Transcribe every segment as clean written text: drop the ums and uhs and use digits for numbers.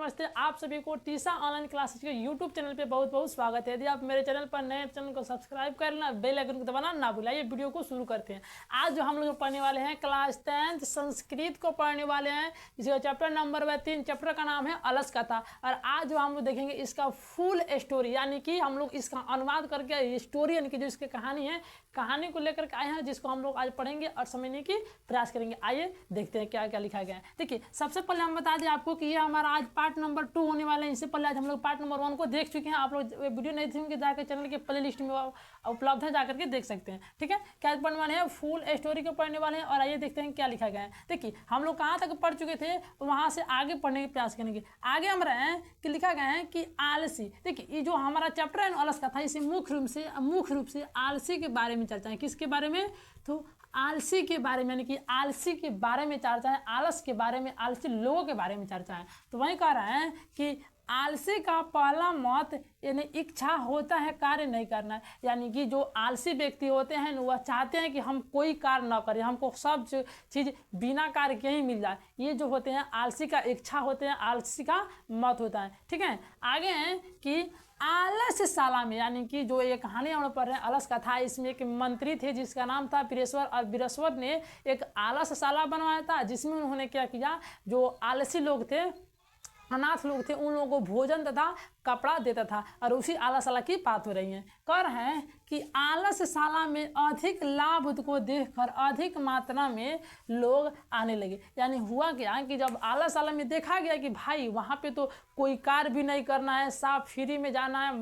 नमस्ते, आप सभी को टीसा ऑनलाइन क्लासेस के यूट्यूब चैनल पे बहुत बहुत स्वागत है। यदि आप मेरे चैनल पर नए चैनल को सब्सक्राइब करना, बेल आइकन को दबाना ना भूलिए। वीडियो को शुरू करते हैं। आज जो हम लोग पढ़ने वाले हैं क्लास 10th संस्कृत को पढ़ने वाले हैं, जिसका चैप्टर नंबर 3, चैप्टर का नाम है अलस कथा। और आज जो हम लोग देखेंगे इसका फुल स्टोरी, यानी कि हम लोग इसका अनुवाद करके स्टोरी यानी कि जो इसकी कहानी है, कहानी को लेकर के आए हैं, जिसको हम लोग आज पढ़ेंगे और समझने की प्रयास करेंगे। आइए देखते हैं क्या क्या लिखा गया है। देखिए, सबसे पहले हम बता दें आपको कि ये हमारा आज पार्ट नंबर 2 होने वाला है। इससे पहले आज हम लोग पार्ट नंबर 1 को देख चुके हैं। आप लोग वीडियो नहीं देखेंगे जाकर चैनल के प्ले लिस्ट में उपलब्ध है, जाकर के देख सकते हैं। ठीक है, क्या पढ़ने वाले हैं, फुल स्टोरी को पढ़ने वाले हैं। और आइए देखते हैं क्या लिखा गया है। देखिए, हम लोग कहाँ तक पढ़ चुके थे, वहाँ से आगे पढ़ने का प्रयास करेंगे। आगे हम रहे हैं कि लिखा गया है कि आलसी। देखिए, ये जो हमारा चैप्टर है अलस कथा, इसे मुख्य रूप से आलसी के बारे में चर्चा है। किसके बारे में? तो आलसी के बारे में, यानी कि आलसी के बारे में चर्चा है, आलस के बारे में, आलसी लोगों के बारे में चर्चा है। तो वही कह रहे हैं कि आलसी का पहला मत यानी इच्छा होता है कार्य नहीं करना है। यानी कि जो आलसी व्यक्ति होते हैं वह चाहते हैं कि हम कोई कार्य ना करें, हमको सब चीज़ बिना कार्य के ही मिल जाए। ये जो होते हैं आलसी का इच्छा होते हैं, आलसी का मत होता है। ठीक है, आगे हैं कि आलस साला में, यानी कि जो ये कहानी हम लोग पढ़ रहे हैं अलस कथा, इसमें एक मंत्री थे जिसका नाम था वीरेश्वर। और वीरेश्वर ने एक आलस साला बनवाया था, जिसमें उन्होंने क्या किया, जो आलसी लोग थे, अनाथ लोग थे, उन लोगों को भोजन तथा कपड़ा देता था। और उसी आलसशाला की बात हो रही है। कह रहे हैं कि आलसशाला में अधिक लाभ को देखकर अधिक मात्रा में लोग आने लगे। यानी हुआ क्या कि जब आलसशाला में देखा गया कि भाई वहाँ पे तो कोई कार्य भी नहीं करना है, साफ फ्री में जाना है,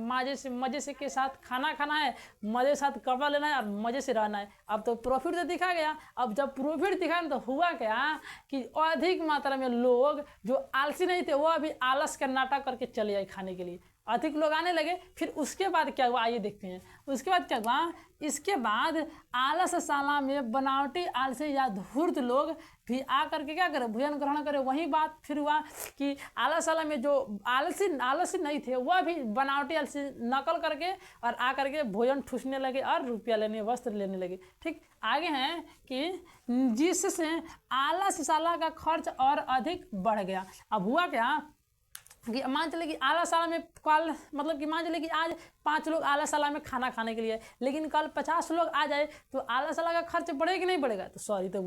मज़े से के साथ खाना खाना है, मज़े के साथ कपड़ा लेना है और मज़े से रहना है। अब तो प्रॉफिट तो दिखा गया। अब जब प्रॉफिट दिखा तो हुआ क्या कि अधिक मात्रा में लोग जो आलसी नहीं थे वो अभी आलस का नाटक करके चले आए खाने के लिए। अधिक लोग आने लगे। फिर उसके बाद क्या हुआ, आइए देखते हैं। उसके बाद क्या हुआ, इसके बाद आलसशाला में बनावटी आलसी या धूर्त लोग भी आकर के क्या करे, भोजन ग्रहण करे। वही बात फिर हुआ कि आलसशाला में जो आलसी नहीं थे वह भी बनावटी आलसी नकल करके और आकर के भोजन ठूसने लगे और रुपया लेने, वस्त्र लेने लगे। ठीक, आगे हैं कि जिससे आलसशाला का खर्च और अधिक बढ़ गया। अब हुआ क्या कि मान चले कि आलसशाला में कल मतलब कि मान चले कि आज 5 लोग आलसशाला में खाना खाने के लिए, लेकिन कल 50 लोग आ जाए तो आलसशाला का खर्च बढ़ेगा कि नहीं बढ़ेगा? तो सॉरी, तो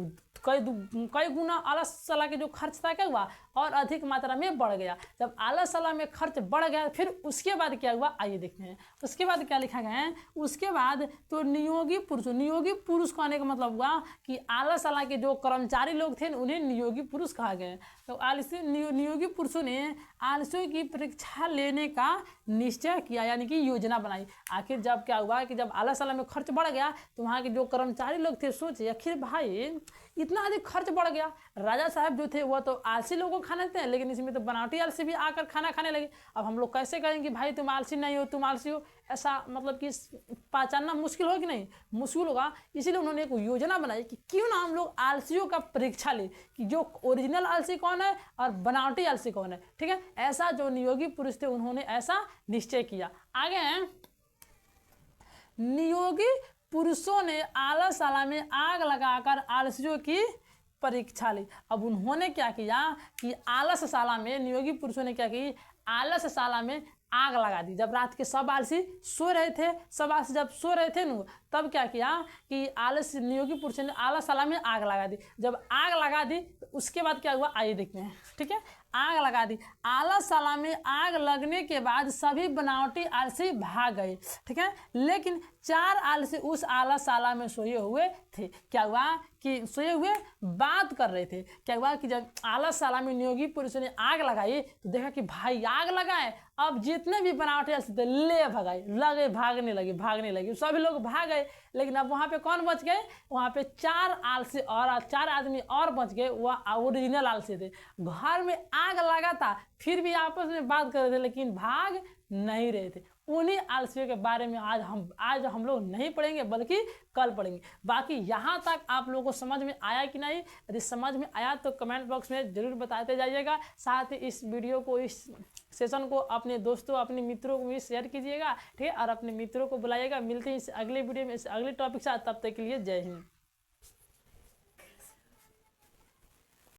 कई गुना आलसशाला के जो खर्च था क्या हुआ, और अधिक मात्रा में बढ़ गया। जब आलसशाला में खर्च बढ़ गया फिर उसके बाद क्या हुआ, आइए देखते हैं। उसके बाद क्या लिखा गया है, उसके बाद तो नियोगी पुरुष कहने का मतलब हुआ कि आलसशाला के जो कर्मचारी लोग थे उन्हें नियोगी पुरुष कहा गया। तो आलसी नियोगी पुरुषों ने आलसियों की परीक्षा लेने का निश्चय किया, यानी कि योजना बनाई। आखिर जब क्या हुआ कि जब आलसशाला में खर्च बढ़ गया तो वहाँ के जो कर्मचारी लोग थे सोचे आखिर भाई इतना अधिक खर्च बढ़ गया, राजा साहब जो थे वह तो आलसी लोगों को खाना देते हैं, लेकिन इसमें तो बनावटी आलसी भी आकर खाना खाने लगे। अब हम लोग कैसे कहेंगे भाई तुम आलसी नहीं हो, तुम आलसी हो? ऐसा मतलब कि पहचानना मुश्किल हो कि नहीं? मुश्किल होगा। इसीलिए उन्होंने एक योजना बनाई कि क्यों ना हम लोग आलसियों का परीक्षा ले कि जो ओरिजिनल आलसी कौन है और बनावटी आलसी कौन है। ठीक है, ऐसा जो नियोगी पुरुष थे उन्होंने ऐसा निश्चय किया। आगे हैं, नियोगी पुरुषों ने आलसशाला में आग लगाकर आलसियों की परीक्षा ली। अब उन्होंने क्या किया कि आलसशाला में नियोगी पुरुषों ने क्या की, आलसशाला में आग लगा दी। जब रात के सब आलसी सो रहे थे, सब आलसी जब सो रहे थे न, तब क्या किया कि नियोगी पुरुषों ने आलसशाला में आग लगा दी। जब आग लगा दी तो उसके बाद क्या हुआ, आइए देखते हैं। ठीक है, आग लगा दी। आलसशाला में आग लगने के बाद सभी बनावटी आलसी भाग गए। ठीक है, लेकिन 4 आलसी उस आलसशाला में सोए हुए थे। क्या हुआ कि सोए हुए बात कर रहे थे। क्या हुआ कि जब आलसशाला में नियोगी पुरुषों ने आग लगाई तो देखा कि भाई आग लगाए, अब जितने भी बनावटी आलसी थे ले भगाए, भागने लगे, सभी लोग भाग गए। लेकिन अब वहाँ पे कौन बच गए, वहाँ पे 4 आलसी और 4 आदमी और बच गए, वह ओरिजिनल आलसी थे। घर में आग लगा था फिर भी आपस में बात कर रहे थे, लेकिन भाग नहीं रहे थे। उन्हीं आलसियों के बारे में आज हम लोग नहीं पढ़ेंगे बल्कि कल पढ़ेंगे। बाकी यहाँ तक आप लोगों को समझ में आया कि नहीं? यदि समझ में आया तो कमेंट बॉक्स में जरूर बताते जाइएगा। साथ ही इस वीडियो को, इस सेशन को अपने दोस्तों, अपने मित्रों को भी शेयर कीजिएगा। ठीक है, और अपने मित्रों को बुलाइएगा। मिलते हैं इस अगले वीडियो में इस अगले टॉपिक के साथ। तब तक के लिए जय हिंद।